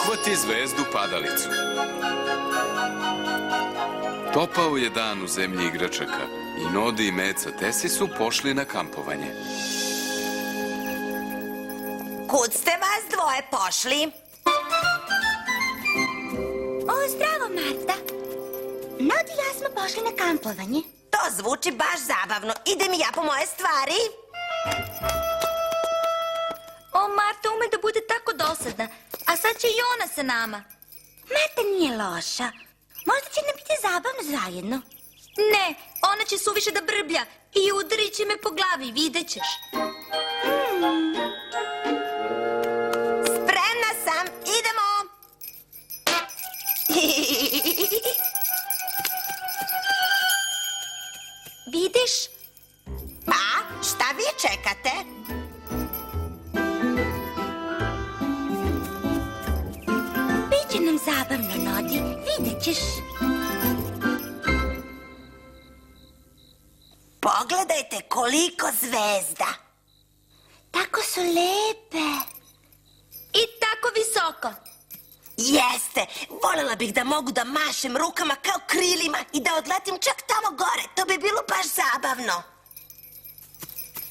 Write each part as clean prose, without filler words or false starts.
uhvati zvezdu padalicu. Topao je dan u zemlji igračaka i Nodi i Meca Tesi su pošli na kampovanje. Kud ste vas dvoje pošli? O, zdravo, Marta. Nodi i ja smo pošli na kampovanje. To zvuči baš zabavno. Idem i ja po moje stvari. O, Marta ume da bude tako dosadna. A sad će i ona sa nama. Marta nije loša. Možda će nam biti zabavno zajedno. Ne, ona će suviše da brblja i udarit će me po glavi, vidjet ćeš. Spremna sam. Idemo. Vidiš? Pa, šta vi čekate? Biće nam zabavno, Nodi. Vidjet ćeš. Pogledajte koliko zvezda. Tako su lepe. I tako visoko. Jeste, voljela bih da mogu da mašem rukama kao krilima i da odletim čak tamo gore. To bi bilo baš zabavno.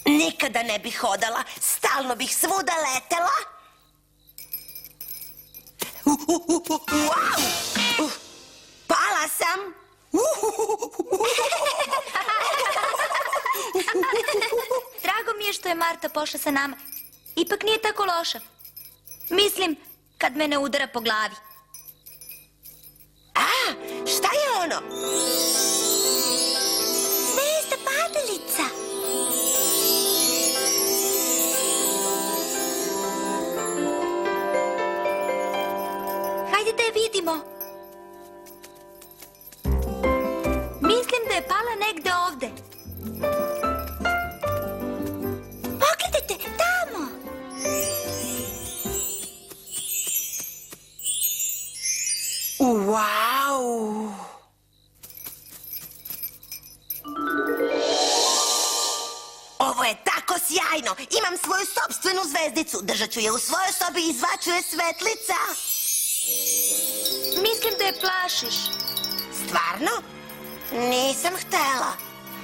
Nikada ne bih hodala, stalno bih svuda letela. Wow! Pala sam. Drago mi je što je Marta pošla sa nama. Ipak nije tako loša. Mislim, kad me ne udara po glavi. A, šta je ono? Zvezda padalica. Hajde da je vidimo. Mislim da je pala negde ovde. Pogledajte, tamo. Wow! Ovo je tako sjajno! Imam svoju sopstvenu zvezdicu. Držat ću je u svojoj sobi i zvaću je Svetlica. Mislim da je plašiš. Stvarno? Nisam htela.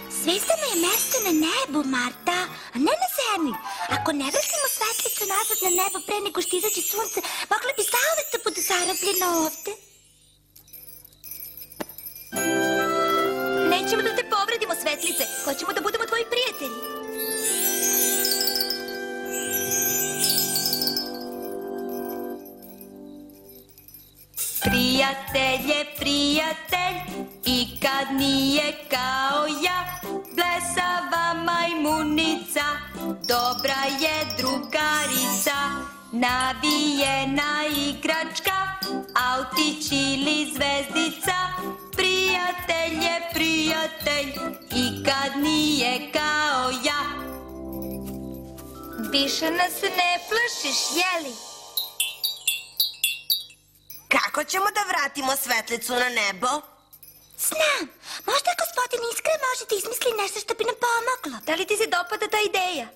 Zvezdama je mesto na nebu, Marta, a ne na zemlji. Ako ne vratimo Svetlicu nazad na nebo pre nego što izađe sunce, mogla bi zauvek da bude zarobljena ovde. Nećemo da te povredimo, Svetlice. Hoćemo da budemo tvoji prijatelji. Prijatelj je prijatelj i kad nije kao ja, blesava majmunica, dobra je drugarica, navijena igračka, autić ili zvezdica, prijatelj je prijatelj i kad nije kao ja. Više nas ne plašiš, jeli? Kako ćemo da vratimo Svetlicu na nebo? Znam, možda gospodin Iskra može da izmisli nešto što bi nam pomoglo. Da li ti se dopada ta ideja?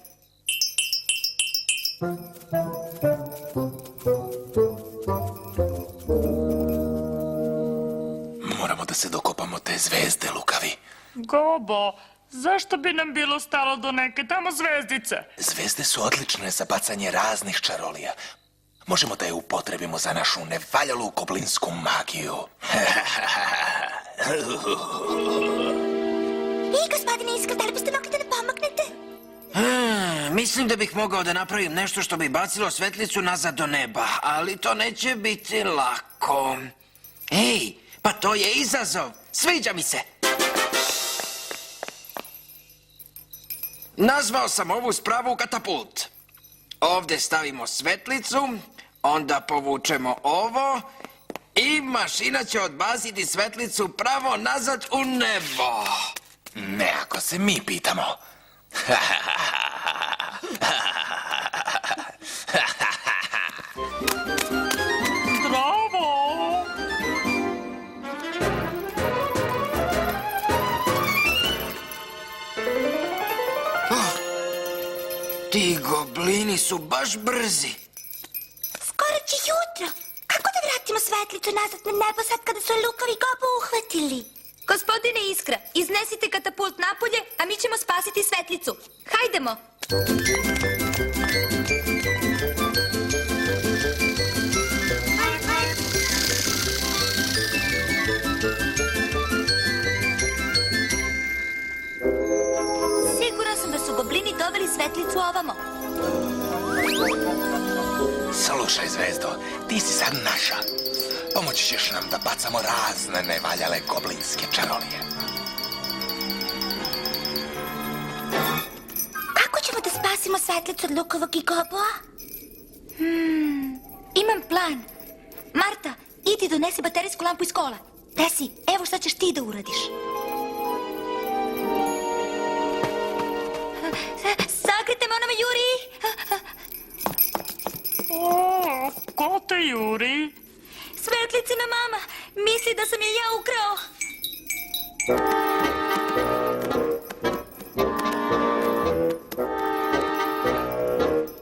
Moramo da se dokopamo te zvezde, lukavi. Gobo, zašto bi nam bilo stalo do neke tamo zvezdice? Zvezde su odlične za bacanje raznih čarolija. Možemo da je upotrebimo za našu nevaljalu goblinsku magiju. I, gospodine Iskra, da li biste mogli da nam pomognete? Mislim da bih mogao da napravim nešto što bi bacilo Svetlicu nazad do neba, ali to neće biti lako. Ej, pa to je izazov. Sviđa mi se. Nazvao sam ovu spravu katapult. Ovde stavimo Svetlicu, onda povučemo ovo i mašina će odbaciti Svetlicu pravo nazad u nebo. Ne, ako se mi pitamo. Zdravo! Ti goblini su baš brzi. Skoro će jutro. Kako svetlicu nazad na nebo sad kada su je Lukovi Gobu uhvatili? Gospodine Iskra, iznesite katapult napolje, a mi ćemo spasiti svetlicu. Hajdemo! Sigurna sam da su goblini doveli svetlicu ovamo. Slušaj, Zvezdo, ti si sad naša. Pomoći ćeš nam da bacamo razne nevaljale goblinske čarolije. Kako ćemo da spasimo svetlicu od Lukovog i Gobua? Imam plan. Marta, idi donesi baterijsku lampu iz kola. Tesi, evo šta ćeš ti da uradiš. Sakrite me, ona me juri! O, ko te juri? Svetlicina mama, misli da sam je ja ukrao.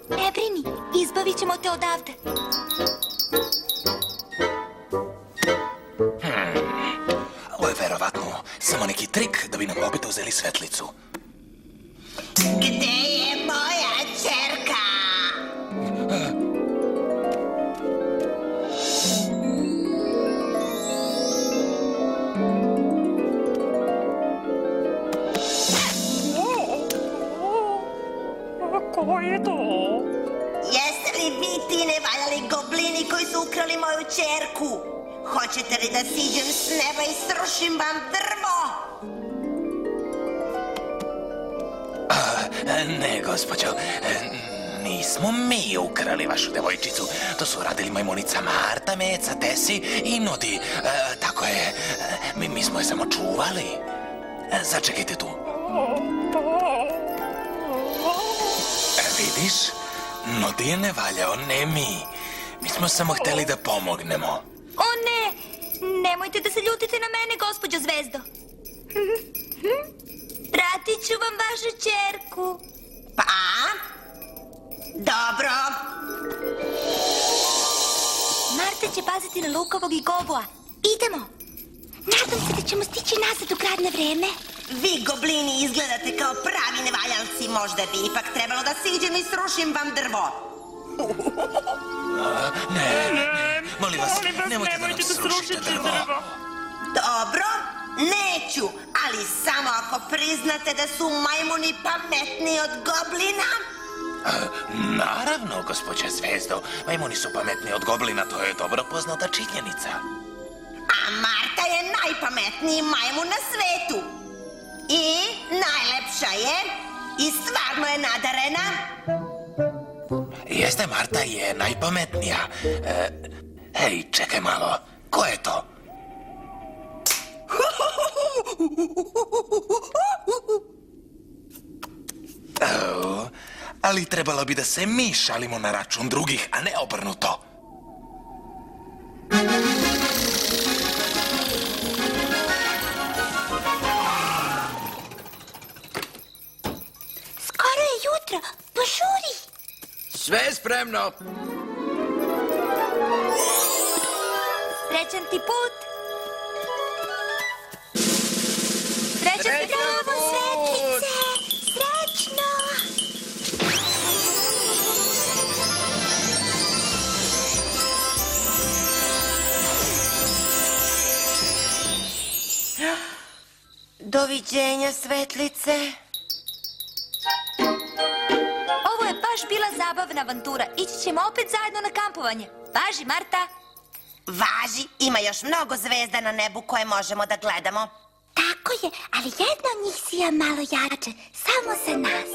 Ne brini, izbavit ćemo te odavde. Ovo je verovatno samo neki trik da bi nam opet uzeli svetlicu. Gde je moja ćerka? Ko je to? Jeste li vi ti nevaljali goblini koji su ukrali moju ćerku? Hoćete li da siđem s neba i srušim vam drvo? Ne, gospođo, nismo mi ukrali vašu devojčicu. To su radili majmunica Marta, Meca, Tesi i Nodi. Tako je, mi smo je samo čuvali. Začekajte tu. Vidiš, Nodi je ne valjao, ne mi. Mi smo samo hteli da pomognemo. O ne, nemojte da se ljutite na mene, gospođo Zvezdo. Vratit ću vam vašu ćerku. Pa? Dobro. Marta će paziti na Lukovog i Gobua. Idemo. Nadam se da ćemo stići nazad u grad na vreme. Vi goblini izgledate kao pravi nevaljalci. Možda bi ipak trebalo da siđem i srušim vam drvo. Ne, molim vas, nemojte da nam da srušite srušite drvo. drvo. Dobro, neću, ali samo ako priznate da su majmuni pametniji od goblina. Naravno, gospođe Zvezdo, majmuni su pametniji od goblina, to je dobro poznata činjenica. A Marta je najpametniji majmun na svetu. I najlepša je i stvarno je nadarena. Jeste, Marta je najpametnija. Hej, čekaj malo, ko je to? Ali trebalo bi da se mi šalimo na račun drugih, a ne obrnuto. Skoro je jutro, požuri! Sve spremno. Srećan ti put. Srećan ti put. Bravo, svetlice! Srećno! Doviđenja, svetlice. Ovo je baš bila zabavna avantura. Ići ćemo opet zajedno na kampovanje. Važi, Marta. Važi, ima još mnogo zvezda na nebu koje možemo da gledamo. Tako je, ali jedna od njih sija malo jače, samo za nas.